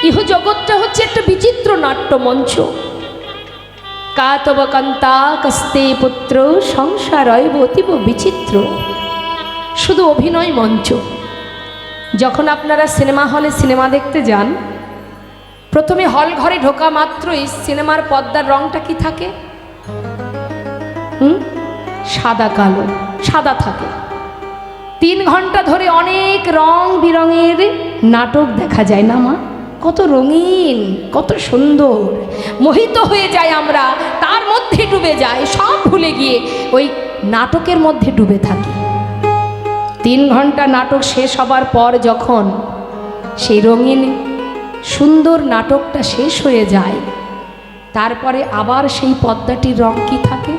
ইহ জগৎটা হচ্ছে একটা বিচিত্র নাট্যমঞ্চ। কা তব কান্তা কস্তে পুত্র সংসারয় অতীব বিচিত্র। শুধু অভিনয় মঞ্চ। যখন আপনারা সিনেমা হলে সিনেমা দেখতে যান, প্রথমে হল ঘরে ঢোকা মাত্রই সিনেমার পর্দার রংটা কি থাকে? সাদা কালো, সাদা থাকে। 3 ঘন্টা ধরে অনেক রং বিরঙের নাটক দেখা যায় না মা? কত রঙিন, কত সুন্দর, মোহিত হয়ে যায় আমরা, তার মধ্যে ডুবে যায়, সব ভুলে গিয়ে ওই নাটকের মধ্যে ডুবে থাকি। 3 ঘন্টা নাটক শেষ হবার পর যখন সেই রঙিন সুন্দর নাটকটা শেষ হয়ে যায়, তারপরে আবার সেই পর্দাটির রং কি থাকে?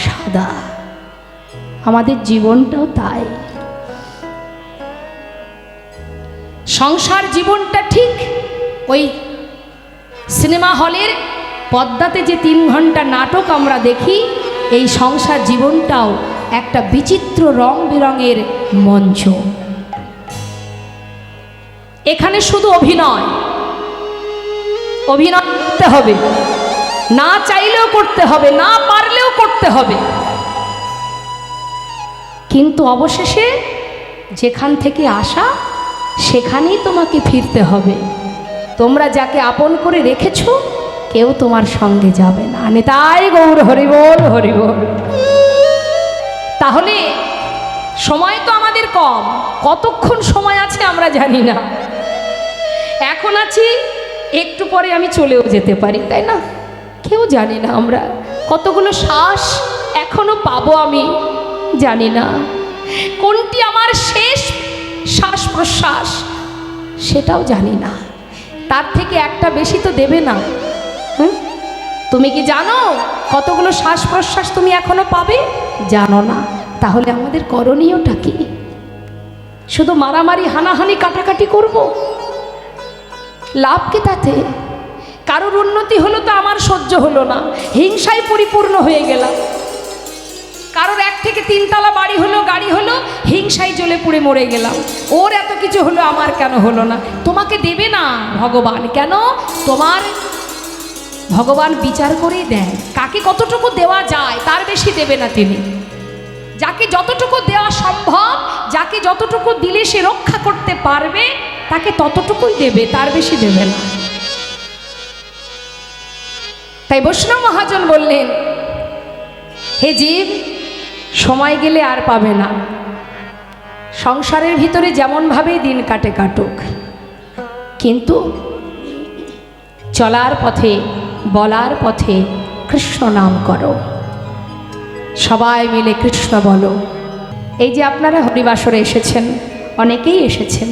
সাদা। আমাদের জীবনটাও তাই। সংসার জীবনটা ঠিক ওই সিনেমা হলের পর্দাতে যে 3 ঘন্টা নাটক আমরা দেখি, এই সংসার জীবনটাও একটা বিচিত্র রং বেরঙের মঞ্চ। এখানে শুধু অভিনয়, অভিনয় করতে হবে, না চাইলেও করতে হবে, না পারলেও করতে হবে, কিন্তু অবশেষে যেখান থেকে আসা সেখানেই তোমাকে ফিরতে হবে। তোমরা যাকে আপন করে রেখেছো কেউ তোমার সঙ্গে যাবে না। নিতাই গৌর হরিবোল হরিবোল। তাহলে সময় তো আমাদের কম, কতক্ষণ সময় আছে আমরা জানি না। এখন আছি, একটু পরে আমি চলেও যেতে পারি, তাই না? কেউ জানি না আমরা কতগুলো শ্বাস এখনো পাবো, আমি জানি না কোনটি আমার শেষ শ্বাস প্রশ্বাস, সেটাও জানি না। তার থেকে একটা বেশি তো দেবে না। তুমি কি জানো কতগুলো শ্বাস প্রশ্বাস তুমি এখনো পাবে? জানো না। তাহলে আমাদের করণীয়টা কি? শুধু মারামারি, হানাহানি, কাটাকাটি করব? লাভ কি তাতে? কারোর উন্নতি হলো তো আমার সহ্য হলো না, হিংসায় পরিপূর্ণ হয়ে গেলাম। কারোর 1 থেকে 3 তলা বাড়ি হলো, গাড়ি হলো, হিংসায় জ্বলে পুড়ে মরে গেলাম। ওর এত কিছু হলো, আমার কেন হলো না? তোমাকে দেবে না ভগবান। কেন? তোমার ভগবান বিচার করেই দেয়, কাকে কতটুকু দেওয়া যায় তার বেশি দেবে না তিনি। যাকে যতটুকু দেওয়া সম্ভব, যাকে যতটুকু দিলে সে রক্ষা করতে পারবে, তাকে ততটুকুই দেবে, তার বেশি দেবে না। তাই বৈষ্ণব মহাজন বললেন, হে জীব, সময় গেলে আর পাবে না। সংসারের ভিতরে যেমনভাবেই দিন কাটে কাটুক, কিন্তু চলার পথে, বলার পথে কৃষ্ণ নাম করো। সবাই মিলে কৃষ্ণ বলো। এই যে আপনারা হরিবাসরে এসেছেন, অনেকেই এসেছেন,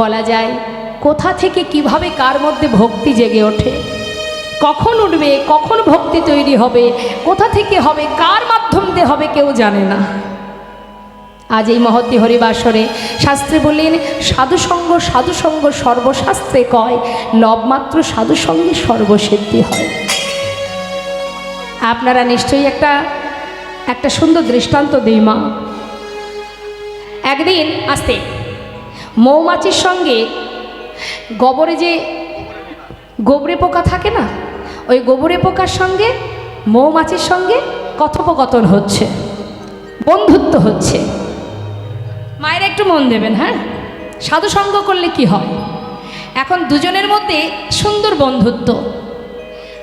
বলা যায় কোথা থেকে কিভাবে কার মধ্যে ভক্তি জেগে ওঠে, কখন উঠবে, কখন ভক্তি তৈরি হবে, কোথা থেকে হবে, কার মাধ্যম দিয়ে হবে, কেউ জানে না। আজ এই মহতী হরিবাসরে শাস্ত্রে বললেন, সাধুসঙ্গ সাধুসঙ্গ সর্বশাস্ত্রে কয়, লবমাত্র সাধুসঙ্গে সর্বসিদ্ধি হয়। আপনারা নিশ্চয়ই একটা সুন্দর দৃষ্টান্ত দিই মা। একদিন আসতে মৌমাছির সঙ্গে গোবরে যে গোবরে পোকা থাকে না, ওই গোবরে পোকার সঙ্গে মৌমাছির সঙ্গে কথোপকথন হচ্ছে, বন্ধুত্ব হচ্ছে। মায়েরা একটু মন দেবেন, হ্যাঁ? সাধুসঙ্গ করলে কি হয়? এখন দুজনের মধ্যে সুন্দর বন্ধুত্ব,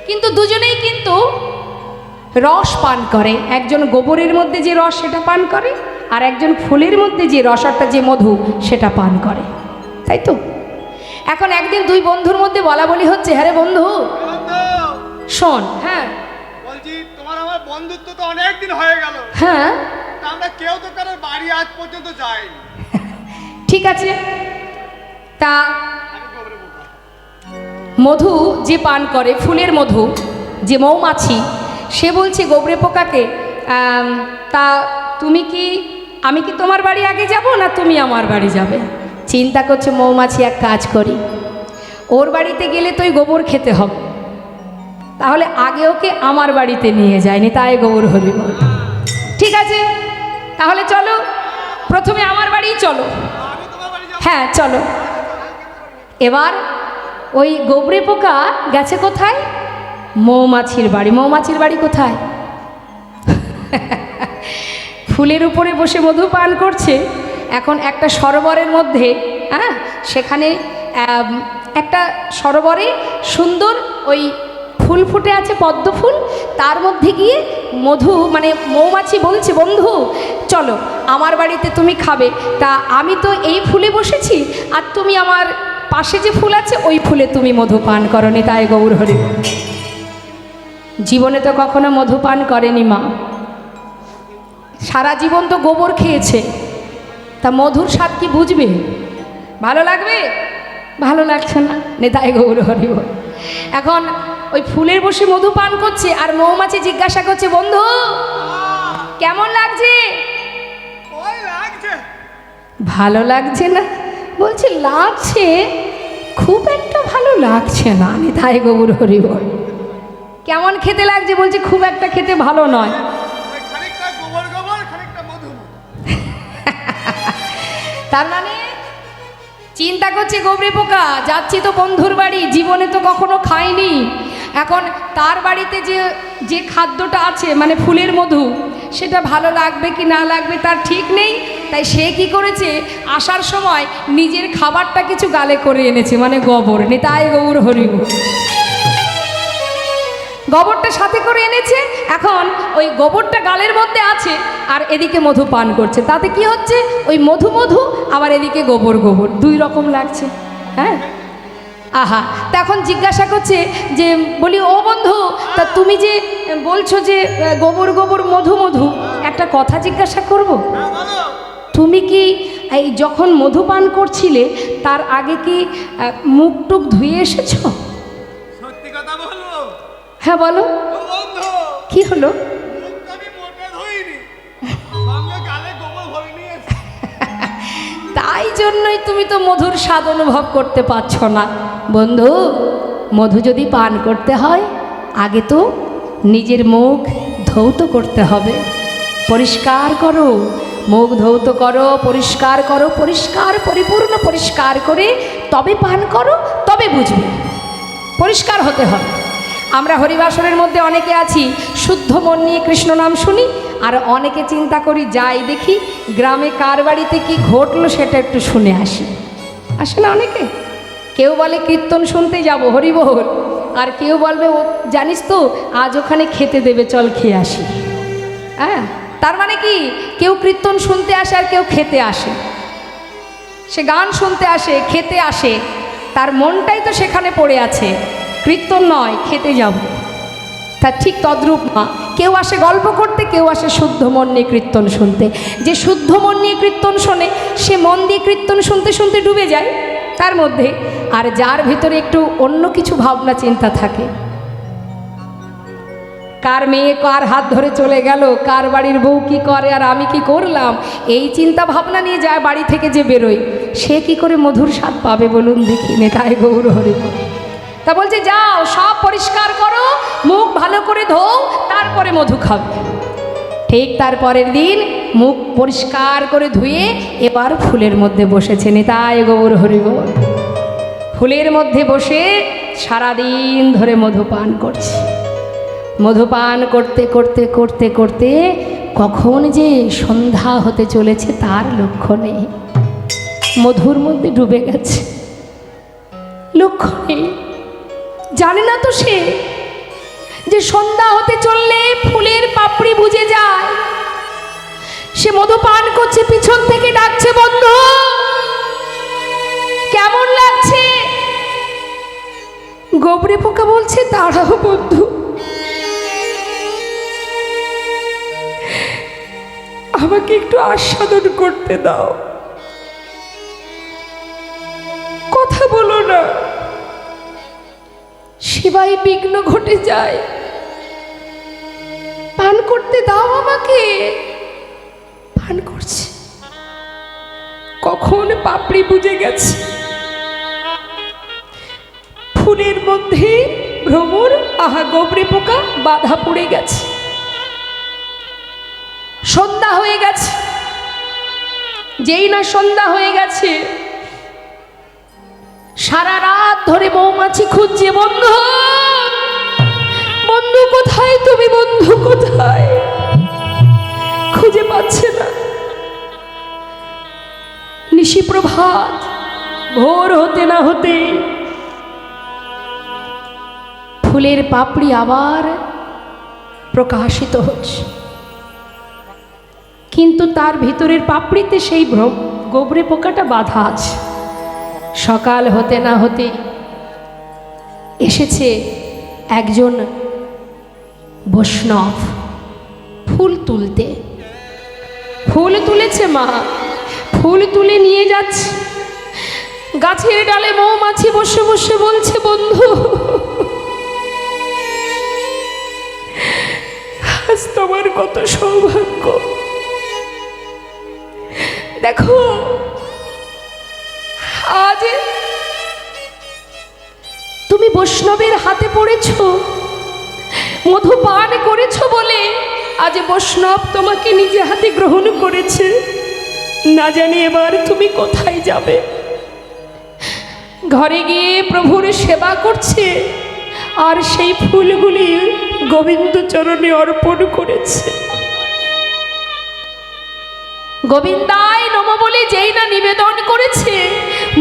কিন্তু দুজনেই কিন্তু রস পান করে। একজন গোবরের মধ্যে যে রস সেটা পান করে, আর একজন ফুলের মধ্যে যে রস অর্থাৎ যে মধু সেটা পান করে, তাই তো? এখন একদিন 2 বন্ধুর মধ্যে বলা বলি হচ্ছে, হ্যাঁ রে বন্ধু শোন, হ্যাঁ বলছি তোমার আমার বন্ধুত্ব তো অনেক দিন হয়ে গেল, হ্যাঁ আমরা কেউ তো কারোর বাড়ি আজ পর্যন্ত যাইনি। ঠিক আছে, তা মধু যে পান করে, ফুলের মধু, যে মৌমাছি, সে বলছে গোবরে পোকাকে, তা আমি কি তোমার বাড়ি আগে যাব না তুমি আমার বাড়ি যাবে? চিন্তা করছে মৌমাছি, এক কাজ করি, ওর বাড়িতে গেলে তো ওই গোবর খেতে হবে, তাহলে আগে ওকে আমার বাড়িতে নিয়ে যায়নি, তাই গৌর হরিবোল। ঠিক আছে, তাহলে চলো, প্রথমে আমার বাড়ি চলো। হ্যাঁ চলো। এবার ওই গোবরে পোকা গেছে কোথায়? মৌমাছির বাড়ি। মৌমাছির বাড়ি কোথায়? ফুলের উপরে বসে মধু পান করছে। এখন একটা সরোবরের মধ্যে, হ্যাঁ, সেখানে একটা সরোবরে সুন্দর ওই ফুল ফুটে আছে, পদ্ম ফুল। তার মধ্যে গিয়ে মধু, মানে মৌমাছি বলছে, বন্ধু চলো আমার বাড়িতে তুমি খাবে। তা আমি তো এই ফুলে বসেছি, আর তুমি আমার পাশে যে ফুল আছে ওই ফুলে তুমি মধু পান করনি। তাই গৌর হরি জীবনে তো কখনো মধু পান করেনি মা, সারা জীবন তো গোবর খেয়েছে। তা মধুর স্বাদ কি বুঝবে? ভালো লাগবে? ভালো লাগছে না। নেতাই গৌর হরি বল। এখন ওই ফুলের বসে মধু পান করছে, আর মৌমাছি জিজ্ঞাসা করছে, বন্ধু কেমন লাগছে? ওই লাগছে। ভালো লাগছে না? বলছে লাগছে, খুব একটা ভালো লাগছে না। নেতাই গৌর হরি বল। কেমন খেতে লাগছে? বলছে খুব একটা খেতে ভালো নয়। ওই খানিকটা গোবর গোবর, খানিকটা মধু। তার মানে চিন্তা করছে গোবরে পোকা, যাচ্ছি তো বন্ধুর বাড়ি, জীবনে তো কখনো খাইনি। এখন তার বাড়িতে যে যে খাদ্যটা আছে, মানে ফুলের মধু, সেটা ভালো লাগবে কি না লাগবে তার ঠিক নেই। তাই সে কি করেছে, আসার সময় নিজের খাবারটা কিছু গালে করে এনেছে, মানে গোবর। নেতাই গৌর হরি বল। গোবরটা সাথে করে এনেছে। এখন ওই গোবরটা গালের মধ্যে আছে, আর এদিকে মধু পান করছে। তাতে কি হচ্ছে, ওই মধু মধু, আবার এদিকে গোবর গোবর, দুই রকম লাগছে। হ্যাঁ, আহা। তা এখন জিজ্ঞাসা করছে যে, বলি ও বন্ধু, তা তুমি যে বলছো যে গোবর গোবর মধু মধু, একটা কথা জিজ্ঞাসা করব। হ্যাঁ বলো। তুমি কি এই যখন মধু পান করছিলে তার আগে কি মুখ টুক ধুয়ে এসেছো? সত্যি কথা বলবো? হ্যাঁ বলো। ও বন্ধু, কি হলো? মুখটা আমি মোটে ধুইনি, সঙ্গে গালে গোবর ভরে নিয়েছি। তাই জন্যই তুমি তো মধুর স্বাদ অনুভব করতে পারছো না। বন্ধু, মধু যদি পান করতে হয়, আগে তো নিজের মুখ ধৌত করতে হবে। পরিষ্কার করো, মুখ ধৌত করো, পরিষ্কার করো, পরিষ্কার পরিপূর্ণ পরিষ্কার করে তবে পান করো, তবে বুঝবে। পরিষ্কার হতে হবে। আমরা হরিবাসরের মধ্যে অনেকে আছি, শুদ্ধ মন নিয়ে কৃষ্ণ নাম শুনি, আর অনেকে চিন্তা করি যাই দেখি গ্রামে কার বাড়িতে কি ঘটলো সেটা একটু শুনে আসি। আসে না অনেকে? কেউ বলে কীর্তন শুনতে যাব, হরিবোল। আর কেউ বলবে, ও জানিস তো আজ ওখানে খেতে দেবে, চল খেয়ে আসি। হ্যাঁ, তার মানে কি, কেউ কীর্তন শুনতে আসে আর কেউ খেতে আসে। সে গান শুনতে আসে, খেতে আসে, তার মনটাই তো সেখানে পড়ে আছে, কীর্তন নয় খেতে যাব। তা ঠিক তদ্রূপ মা, কেউ আসে গল্প করতে, কেউ আসে শুদ্ধ মন নিয়ে কীর্তন শুনতে। যে শুদ্ধ মন নিয়ে কীর্তন শোনে, সে মন দিয়ে কীর্তন শুনতে শুনতে ডুবে যায় তার মধ্যে। আর যার ভিতরে একটু অন্য কিছু ভাবনা চিন্তা থাকে, কার মেয়ে কার হাত ধরে চলে গেল, কার বাড়ির বউ কি করে আর আমি কি করলাম, এই চিন্তা ভাবনা নিয়ে যায় বাড়ি থেকে যে বেরোয়, সে কি করে মধুর স্বাদ পাবে বলুন দেখি? নেতাই গৌর হরি বল। তা বলছে যাও সব পরিষ্কার করো, মুখ ভালো করে ধোও, তারপরে মধু খাবে। ঠিক তার পরের দিন মুখ পরিষ্কার করে ধুয়ে এবার ফুলের মধ্যে বসেছে। নেতাই গৌর হরি বল। ফুলের মধ্যে বসে সারাদিন ধরে মধু পান করছে। মধুপান করতে করতে করতে করতে কখন যে সন্ধ্যা হতে চলেছে তার লক্ষ্য নেই। মধুর মধ্যে ডুবে গেছে, লক্ষ্য নেই। জানে না তো সে যে সন্ধ্যা হতে চললে ফুলের পাপড়ি বুঝে যায়। সে মধু পান করছে, পিছন থেকে ডাকছে, বন্ধু কেমন লাগছে? গোবরে পোকা বলছে, দাঁড়াও বন্ধু, আমাকে একটু আস্বাদন করতে দাও, কথা বলো না, সেবায় বিঘ্ন ঘটে যায়, পান করতে দাও আমাকে। পান করছে, কখন পাপড়ি বুঝে গেছে, ফুলের মধ্যে ভ্রমর, আহা গোবরে পোকা বাধা পড়ে গেছে। সন্ধ্যা হয়ে গেছে, যেই না সন্ধ্যা হয়ে গেছে, সারা রাত রাত ধরে মৌমাছি খুঁজছে, বন্ধু বন্ধু কোথায় তুমি, বন্ধু কোথায়, খুঁজে পাচ্ছে না। নিশি প্রভাত, ভোর হতে না হতে ফুলের পাপড়ি আবার প্রকাশিত হচ্ছে, কিন্তু তার ভিতরের পাপড়িতে সেই গোবরে পোকাটা বাঁধা আছে। সকাল হতে না হতে এসেছে একজন বৈষ্ণব ফুল তুলতে। ফুল তুলেছে মা, ফুল তুলে নিয়ে যাচ্ছে। গাছের ডালে মৌমাছি বসে বসে বলছে, বন্ধু আজ তোমার কত সৌভাগ্য, দেখো আজ তুমি বৈষ্ণবের হাতে পড়েছ, মধু পান করেছ বলে আজ বৈষ্ণব তোমাকে নিজে হাতে গ্রহণ করেছে। না জানি এবার তুমি কোথায় যাবে। ঘরে গিয়ে প্রভুর সেবা করছে আর সেই ফুলগুলি গোবিন্দ চরণে অর্পণ করেছে। গোবিন্দায় নমঃ বলে যেই না নিবেদন করেছে,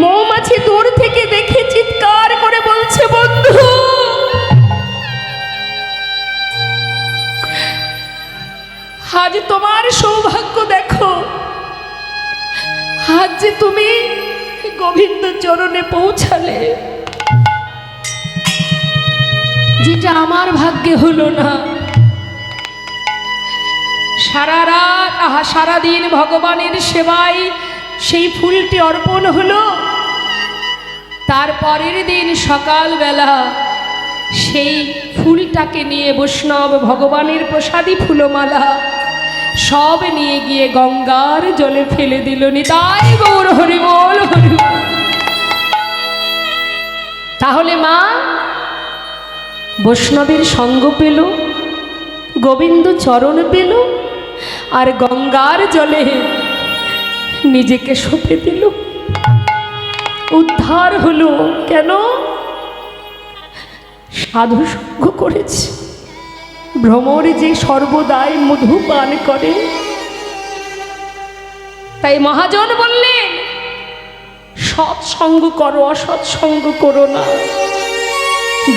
মৌমাছি দূর থেকে দেখে চিৎকার করে বলছে, বন্ধু আজ তোমার সৌভাগ্য, দেখো আজ যে তুমি গোবিন্দ চরণে পৌঁছালে, যেটা আমার ভাগ্যে হলো না। সারা রাত সারাদিন ভগবানের সেবায় সেই ফুলটি অর্পণ হলো। তারপরের দিন সকালবেলা সেই ফুলটাকে নিয়ে বৈষ্ণব ভগবানের প্রসাদী ফুলমালা সব নিয়ে গিয়ে গঙ্গার জলে ফেলে দিল। নিতাই গৌর হরি বল, হরি বল। তাহলে মা বৈষ্ণবের সঙ্গ পেল, গোবিন্দ চরণ পেল, আর গঙ্গার জলে নিজেকে সঁপে দিল। উদ্ধার হলো কেন? সাধু সঙ্গ করেছে। ভ্রমর যে সর্বদাই মধু পান করে, তাই মহাজন বললেন সৎসঙ্গ করো, অসৎসঙ্গ করো না।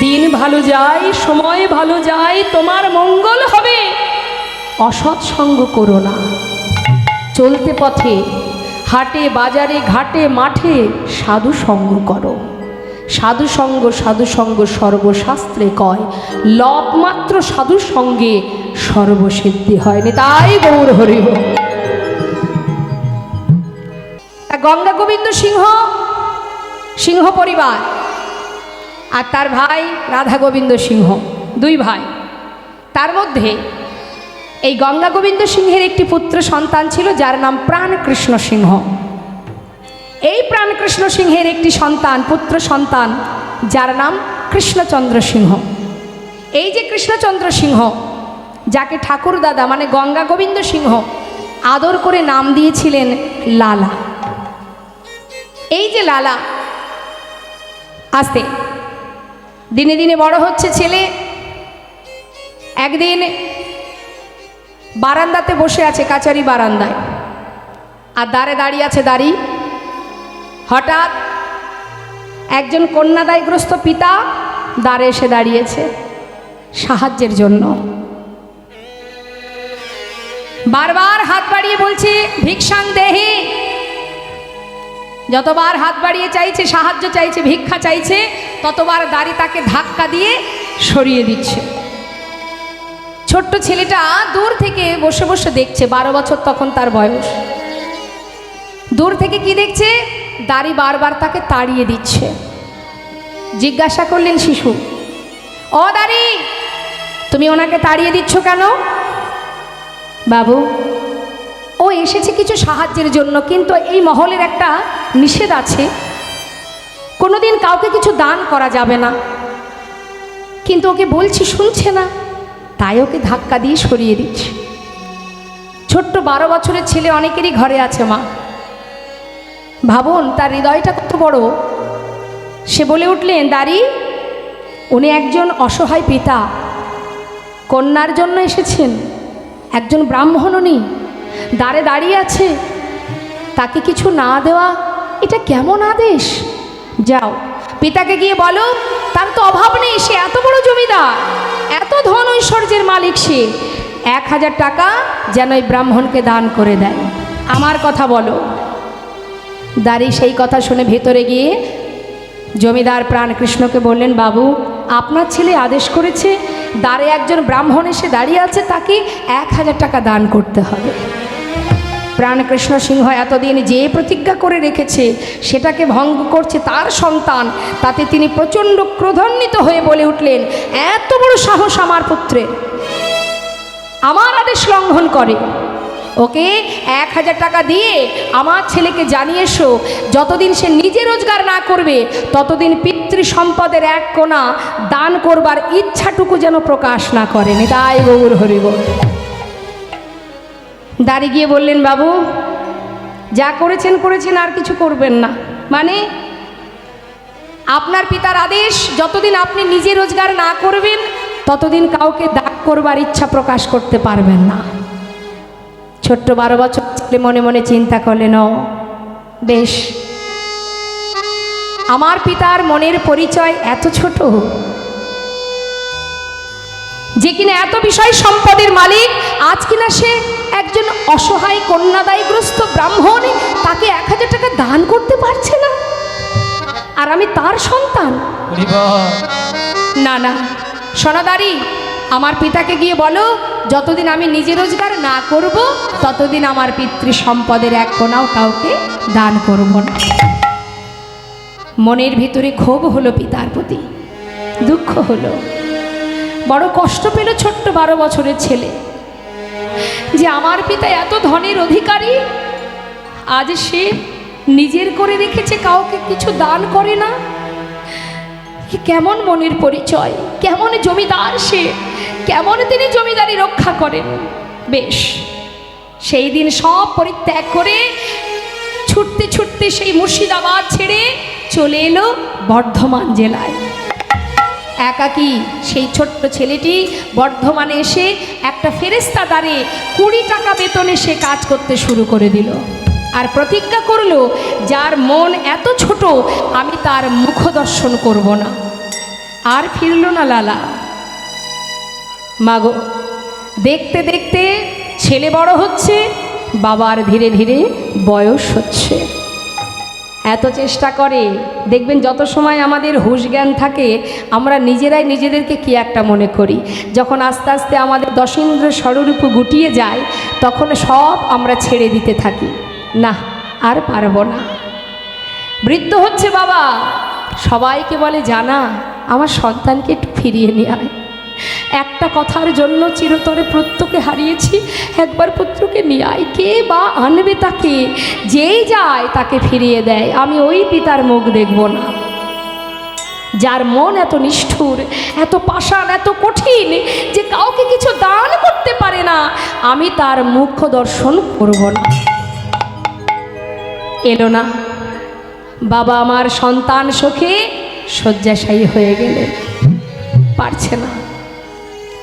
দিন ভালো যায়, সময় ভালো যায়, তোমার মঙ্গল হবে, অসৎসঙ্গ করো না। চলতে পথে, হাটে বাজারে, ঘাটে মাঠে সাধু সঙ্গ করো। সাধু সঙ্গ, সাধু সঙ্গ সর্বশাস্ত্রে কয়, লব মাত্র সাধু সঙ্গে সর্বসিদ্ধি হয়নি। তাই গৌর হরি বল। গঙ্গা গোবিন্দ সিংহ, সিংহ পরিবার, আর তার ভাই রাধা গোবিন্দ সিংহ, দুই ভাই। তার মধ্যে এই গঙ্গা গোবিন্দ সিংহের একটি পুত্র সন্তান ছিল যার নাম প্রাণকৃষ্ণ সিংহ। এই প্রাণকৃষ্ণ সিংহের একটি সন্তান, পুত্র সন্তান যার নাম কৃষ্ণচন্দ্র সিংহ। এই যে কৃষ্ণচন্দ্র সিংহ, যাকে ঠাকুর দাদা মানে গঙ্গা গোবিন্দ সিংহ আদর করে নাম দিয়েছিলেন লালা। এই যে লালা আস্তে দিনে দিনে বড় হচ্ছে ছেলে। একদিন বারান্দাতে বসে আছে, কাচারি বারান্দায়, আর দ্বারে দাঁড়িয়ে আছে দাঁড়ি। হঠাৎ একজন কন্যাদায়গ্রস্ত পিতা দ্বারে এসে দাঁড়িয়েছে সাহায্যের জন্য। বারবার হাত বাড়িয়ে বলছে ভিক্ষাং দেহি। যতবার হাত বাড়িয়ে চাইছে, সাহায্য চাইছে, ভিক্ষা চাইছে, ততবার দাঁড়ি তাকে ধাক্কা দিয়ে সরিয়ে দিচ্ছে। ছোট্ট ছেলেটা দূর থেকে বসে বসে দেখছে, 12 বছর তখন তার বয়স। দূর থেকে কি দেখছে? দাড়ি বারবার তাকে তাড়িয়ে দিচ্ছে। জিজ্ঞাসা করলেন শিশু, ও দাড়ি, তুমি ওনাকে তাড়িয়ে দিচ্ছ কেন? বাবু, ও এসেছে কিছু সাহায্যের জন্য, কিন্তু এই মহলের একটা নিষেধ আছে, কোনোদিন কাউকে কিছু দান করা যাবে না। কিন্তু ওকে বলছি শুনছে না, তাই ওকে ধাক্কা দিয়ে সরিয়ে দিচ্ছে। ছোট্ট 12 বছরের ছেলে অনেকেরই ঘরে আছে মা। ভাবুন তার হৃদয়টা কত বড়। সে বলে উঠলেন, দাঁড়ি, উনি একজন অসহায় পিতা, কন্যার জন্য এসেছেন, একজন ব্রাহ্মণ উনি দ্বারে দাঁড়িয়ে আছে, তাকে কিছু না দেওয়া এটা কেমন আদেশ? যাও পিতাকে গিয়ে বলো, তার তো অভাব নেই, সে এত বড় জমিদার, এত ধন ঐশ্বর্যের মালিক, সে 1000 টাকা যেন এই ব্রাহ্মণকে দান করে দেয়। আমার কথা বলো। দাঁড়ি সেই কথা শুনে ভেতরে গিয়ে জমিদার প্রাণকৃষ্ণকে বললেন, বাবু, আপনার ছেলে আদেশ করেছে, দ্বারে একজন ব্রাহ্মণ এসে দাঁড়িয়ে আছে, তাকে 1000 টাকা দান করতে হবে। প্রাণকৃষ্ণ সিংহ এতদিন যে প্রতিজ্ঞা করে রেখেছে সেটাকে ভঙ্গ করছে তার সন্তান, তাতে তিনি প্রচণ্ড ক্রোধান্বিত হয়ে বলে উঠলেন, এত বড় সাহস আমার পুত্রের, আমার আদেশ লঙ্ঘন করে। ওকে 1000 টাকা দিয়ে আমার ছেলেকে জানিয়ে এসো, যতদিন সে নিজে রোজগার না করবে ততদিন পিতৃ সম্পদের 1 কোণা দান করবার ইচ্ছাটুকু যেন প্রকাশ না করে। নিতাই গৌর হরি বল। দাঁড়িয়ে গিয়ে বললেন, বাবু, যা করেছেন করেছেন, আর কিছু করবেন না। মানে আপনার পিতার আদেশ, যতদিন আপনি নিজে রোজগার না করবেন ততদিন কাউকে দান করবার ইচ্ছা প্রকাশ করতে পারবেন না। ছোট্ট 12 বছর ছেলে মনে মনে চিন্তা করলেন, বেশ, আমার পিতার মনের পরিচয় এত ছোট, যে কিনা এত বিষয় সম্পদের মালিক, আজ কিনা সে একজন অসহায় কন্যাদায়গ্রস্ত ব্রাহ্মণ, তাকে 1000 টাকা দান করতে পারছে না, আর আমি তার সন্তান। না না, সোনাদারি, আমার পিতাকে গিয়ে বলো, যতদিন আমি নিজে রোজগার না করব ততদিন আমার পিতৃ সম্পদের 1 কোণাও কাউকে দান করব না। মনের ভিতরে ক্ষোভ হলো পিতার প্রতি, দুঃখ হলো, বড় কষ্ট পেল ছোট্ট 12 বছরের ছেলে, যে আমার পিতা এত ধনের অধিকারী, আজ সে নিজের করে রেখেছে, কাউকে কিছু দান করে না। কেমন মনের পরিচয়, কেমন জমিদার সে, কেমন তিনি জমিদারি রক্ষা করেন। বেশ, সেই দিন সব পরিত্যাগ করে ছুটতে ছুটতে সেই মুর্শিদাবাদ ছেড়ে চলে এলো বর্ধমান জেলায়। একাকী সেই ছোট্ট ছেলেটি বর্ধমানে এসে একটা ফেরেস্তা দ্বারে 20 টাকা বেতনে সে কাজ করতে শুরু করে দিল, আর প্রতিজ্ঞা করলো, যার মন এত ছোট আমি তার মুখ দর্শন করব না। আর ফিরল না লালা। মাগো, দেখতে দেখতে ছেলে বড় হচ্ছে, বাবার ধীরে ধীরে বয়স হচ্ছে। এত চেষ্টা করে, দেখবেন যত সময় আমাদের হুঁশ জ্ঞান থাকে আমরা নিজেরাই নিজেদেরকে কি একটা মনে করি, যখন আস্তে আস্তে আমাদের দশেন্দ্র ষড়রূপ গুটিয়ে যায় তখন সব আমরা ছেড়ে দিতে থাকি, না আর পারবো না। বৃদ্ধ হচ্ছে বাবা, সবাইকে বলে, জানা, আমার সন্তানকে একটু ফিরিয়ে নিয়ে আয়, একটা কথার জন্য চিরতরে পুত্রকে হারিয়েছি, একবার পুত্রকে নিয়ে আয়। কে বা আনবে তাকে? যেই যায় তাকে ফিরিয়ে দেয়, আমি ওই পিতার মুখ দেখব না। যার মন এত নিষ্ঠুর, এত পাষাণ, এত কঠিন যে কাউকে কিছু দান করতে পারে না, আমি তার মুখ দর্শন করব না। এলো না বাবা, আমার সন্তান শোকে শয্যাশায়ী হয়ে গেলেন, পারছে না,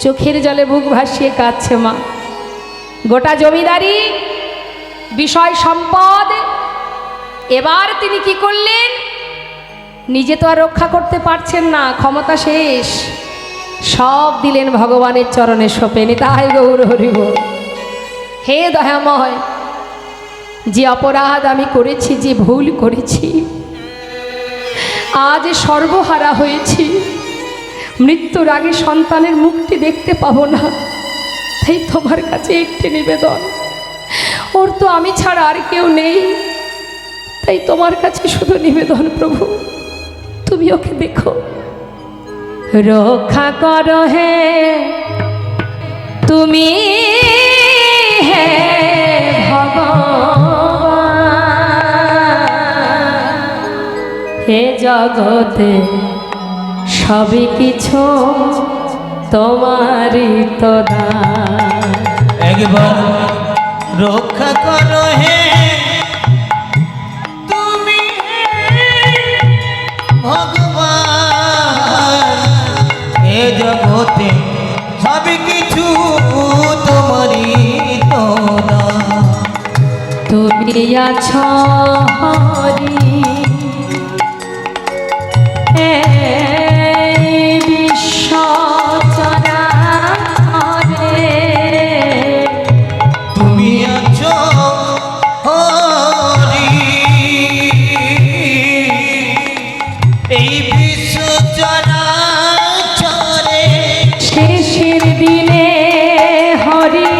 চোখের জলে বুক ভাসিয়ে কাঁদছে মা। গোটা জমিদারি, বিষয় সম্পদ, এবার তিনি কি করলেন? নিজে তো আর রক্ষা করতে পারছেন না, ক্ষমতা শেষ, সব দিলেন ভগবানের চরণে সঁপে। নিতাই গৌর হরি বল। হে দয়াময়, যে অপরাধ আমি করেছি, যে ভুল করেছি, আজ সর্বহারা হয়েছি, মৃত্যুর আগে সন্তানের মুখটি দেখতে পাবো না, তাই তোমার কাছে একটি নিবেদন, ওর তো আমি ছাড়া আর কেউ নেই, তাই তোমার কাছে শুধু নিবেদন, প্রভু তুমি ওকে দেখো, রক্ষা করো হে তুমি, হে ভগবান, হে জগতে সবই কিছু তোমারই তো দান। একবার রক্ষা করো হে তুমি, হে ভগবান। দিয়াছ হরি এই বিশ্ব চরাচরে তুমি আছো হরি এই বিশ্ব চরাচরে শেষের দিনে হরি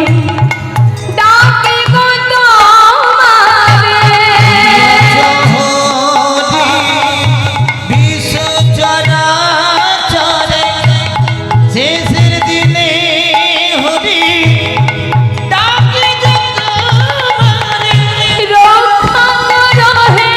ডাকে গো তোমারে হরি বিশ্ব চরাচরে শেষের দিনে হরি ডাকে তোমারে রক্ষা রহে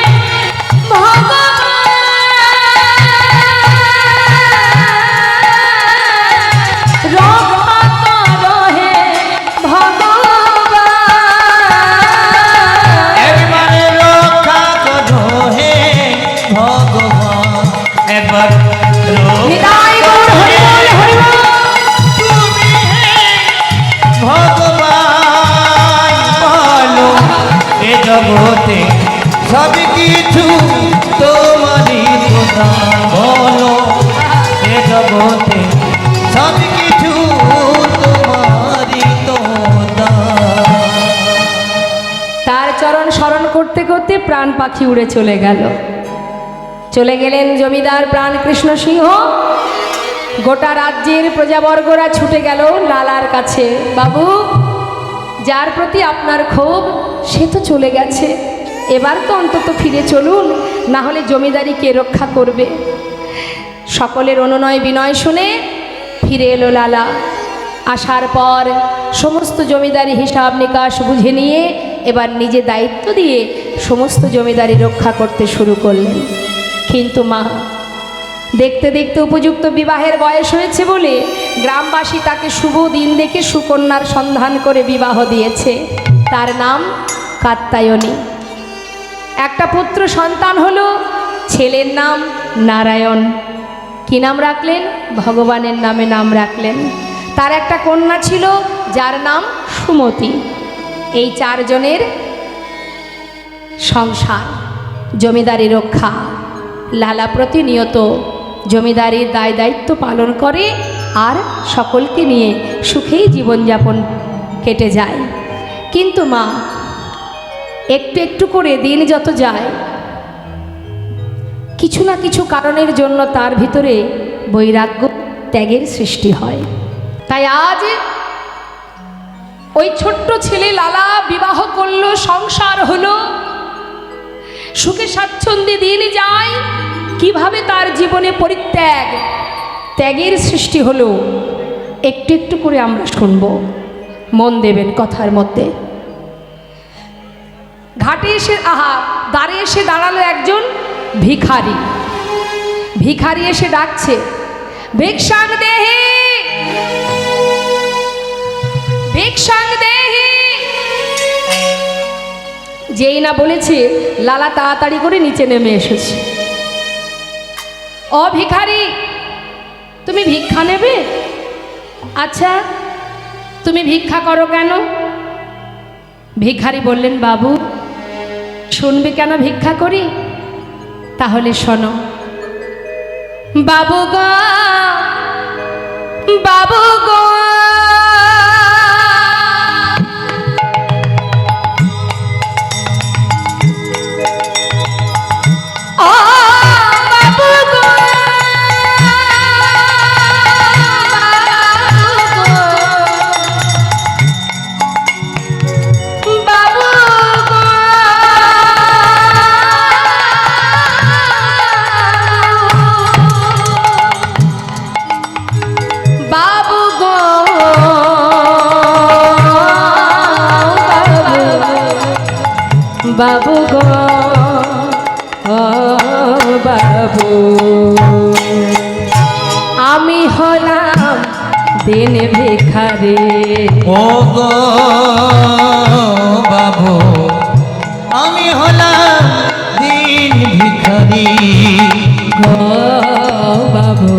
একবারে রক্ষা করো হে ভগবান একবার তুমি হে ভগবান বলো এ জগতে সব কিছু তোমারই প্রদান বলো এ জগতে সব কিছু তোমারই প্রদান তার চরণ স্মরণ করতে করতে প্রাণ পাখি উড়ে চলে গেল। চলে গেলেন জমিদার প্রাণ কৃষ্ণ সিংহ। গোটা রাজ্যের প্রজাবর্গরা ছুটে গেল লালার কাছে। বাবু, যার প্রতি আপনার ক্ষোভ সে তো চলে গেছে, এবার তো অন্তত ফিরে চলুন, না হলে জমিদারি কে রক্ষা করবে। সকলের অনুনয় বিনয় শুনে ফিরে এলো লালা। আসার পর সমস্ত জমিদারি হিসাব নিকাশ বুঝে নিয়ে এবার নিজে দায়িত্ব দিয়ে সমস্ত জমিদারি রক্ষা করতে শুরু করলেন। কিন্তু মা, দেখতে দেখতে উপযুক্ত বিবাহের বয়স হয়েছে বলে গ্রামবাসী তাকে শুভ দিন দেখে সুকন্যার সন্ধান করে বিবাহ দিয়েছে। তার নাম কাত্যায়নী। একটা পুত্র সন্তান হলো, ছেলের নাম নারায়ণ। কি নাম রাখলেন? ভগবানের নামে নাম রাখলেন। তার একটা কন্যা ছিল যার নাম সুমতি। এই চারজনের সংসার, জমিদারি রক্ষা। লালা প্রতিনিয়ত জমিদারির দায় দায়িত্ব পালন করে আর সকলকে নিয়ে সুখেই জীবনযাপন কেটে যায়। কিন্তু মা, একটু একটু করে দিন যত যায়, কিছু না কিছু কারণের জন্য তার ভিতরে বৈরাগ্য, ত্যাগের সৃষ্টি হয়। তাই আজ ওই ছোট্ট ছেলে লালা বিবাহ করলো, সংসার হলো, সুখে স্বাচ্ছন্দ্যে দিন যায়। কিভাবে তার জীবনে পরিত্যাগ, ত্যাগের সৃষ্টি হলো, একটু একটু করে আমরা শুনব। মন দেবেন কথার মধ্যে। ঘাটে এসে দ্বারে এসে দাঁড়ালো একজন ভিখারি। ভিখারি এসে ডাকছে, ভিক্ষাং দেহি, ভিক্ষাং দেহি। যেই না বলেছে, লালা তাড়াতাড়ি করে নিচে নেমে এসেছে। ও ভিখারি, তুমি ভিক্ষা নেবে? আচ্ছা, তুমি ভিক্ষা করো কেন? ভিখারি বললেন, বাবু শুনবে কেন ভিক্ষা করি? তাহলে শোনো। বাবু গো, বাবু গো, ও বাবু গো, বাবু গো, বাবু গো, বাবু গো, ও বাবু, আমি হলাম দিন ভিখারি। ও গো বাবু, আমি হলাম দিন ভিখারি। ও বাবু,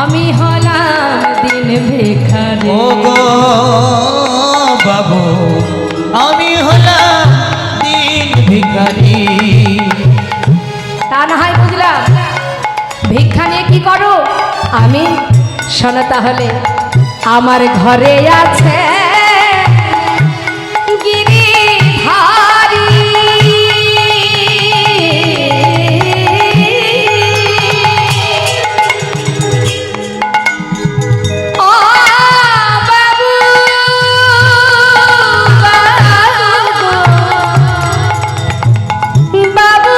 আমি হলাম দিন ভিখারি। ও গো বাবু, আমি হলাম দিন ভাবলাম ভিক্ষা নিয়ে কি করো আমি, শোনো তাহলে আমার ঘরে আছে গিরিধারী, ও বাবু, বাবু,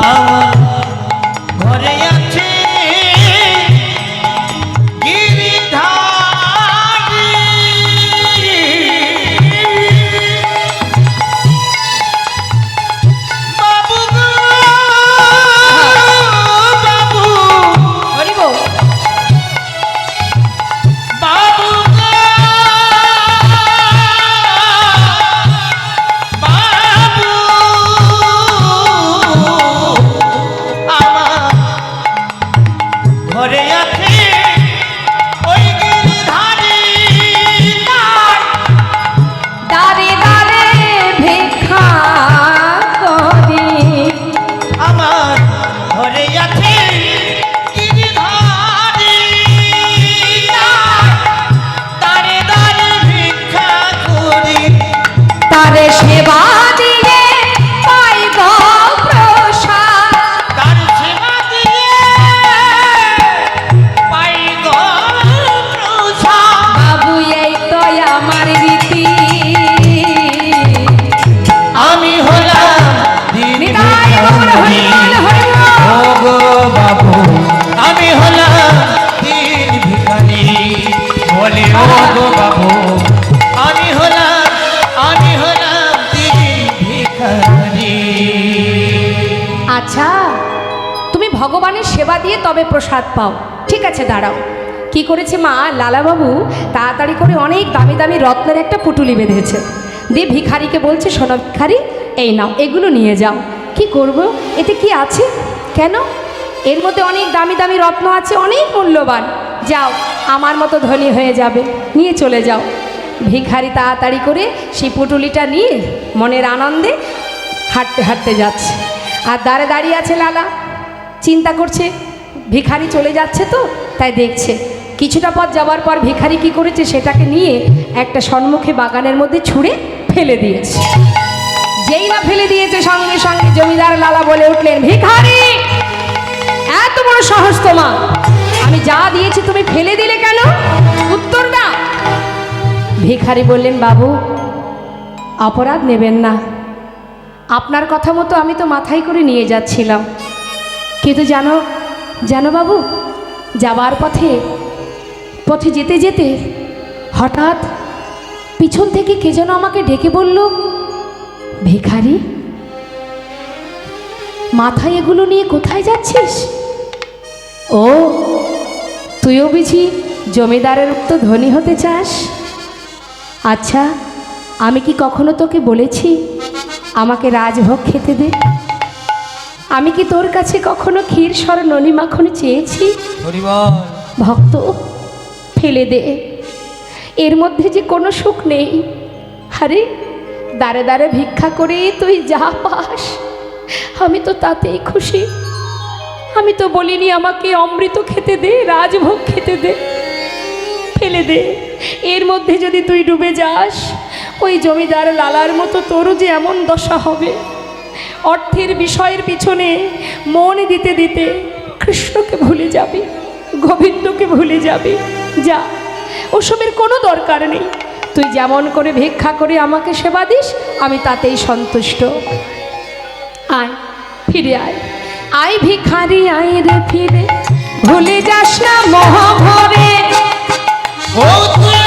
আমার ঘরে আছে গিরিধারী, বাবু গো, বাবু, হরি বল। বাবু গো, বাবু, আমার ঘরে আছে ওই গিরিধারী, তার দাঁড়ে দাঁড়ে ভিক্ষা করি, আমার ঘরে আছে গিরিধারী, তারে তারে ভিক্ষা করি, তারে সেবা দিয়ে পাই গো প্রসাদ, তার সেবা দিয়ে পাই গো প্রসাদ। বাবু এই তো আমার রীতি, আমি হলাম দিন নিতাই গৌর হরি বল, হরি বল। ও গো বাবু, আমি হলাম দিন ভিখারি, বলে ও গো বাবু, আমি হলাম দিন ভিখারি। আচ্ছা তুমি ভগবানের সেবা দিয়ে তবে প্রসাদ পাও, ঠিক আছে দাঁড়াও। কি করেছে মা, লালাবাবু তাড়াতাড়ি করে অনেক দামি দামি রত্নের একটা পুটুলি বেঁধেছে, দিয়ে ভিখারিকে বলছে শোনো ভিখারি এই নাও এগুলো নিয়ে যাও। কি করব, এতে কি আছে, কেন এর মধ্যে অনেক দামি দামি রত্ন আছে, অনেক মূল্যবান, যাও আমার মতো ধনী হয়ে যাবে, নিয়ে চলে যাও। ভিখারি তাড়াতাড়ি করে সেই পুটুলিটা নিয়ে মনের আনন্দে হাঁটতে হাঁটতে যাচ্ছে, আর দ্বারে দাঁড়িয়ে আছে লালা, চিন্তা করছে ভিখারি চলে যাচ্ছে তো তাই দেখছে। কিছুটা পথ যাওয়ার পর ভিখারি কি করেছে সেটাকে নিয়ে একটা সম্মুখে বাগানের মধ্যে ছুঁড়ে ফেলে দিয়েছে। যেই না ফেলে দিয়েছে সঙ্গে সঙ্গে জমিদার লালা বলে উঠলেন, ভিখারি এত বড় সাহস তোমার, আমি যা দিয়েছি তুমি ফেলে দিলে কেন, উত্তর দাও। ভিখারি বললেন, বাবু অপরাধ নেবেন না, আপনার কথা মতো আমি তো মাথায় করে নিয়ে যাচ্ছিলাম, কিন্তু জানো বাবু যাবার পথে যেতে যেতে হঠাৎ পিছন থেকে কে যেন আমাকে ডেকে বলল, ভিখারি মাথায় এগুলো নিয়ে কোথায় যাচ্ছিস? ও তুইও বুঝি জমিদারের তো ধনী হতে চাস? আচ্ছা আমি কি কখনো তোকে বলেছি আমাকে রাজভোগ খেতে দে? আমি কি তোর কাছে কখনো ক্ষীর সর ননি মাখন চেয়েছি? ভক্ত ফেলে দে, এর মধ্যে যে কোনো সুখ নেই। আরে দাঁড়ে দাঁড়ে ভিক্ষা করে তুই যা পাস আমি তো তাতেই খুশি। আমি তো বলিনি আমাকে অমৃত খেতে দে, রাজভোগ খেতে দে, ফেলে দে। এর মধ্যে যদি তুই ডুবে যাস ওই জমিদার লালার মতো তোরও যে এমন দশা হবে, অর্থের বিষয়ের পিছনে মন দিতে দিতে কৃষ্ণকে ভুলে যাবি, গোবিন্দকে ভুলে যাবি। যা, ওসবের কোনো দরকার নেই, তুই যেমন করে ভিক্ষা করে আমাকে সেবা দিস আমি তাতেই সন্তুষ্ট। আয় ফিরে আয়, আয় ভিখারি আয় রে ফিরে, ভুলে যাস না মহাভরে। ও তুই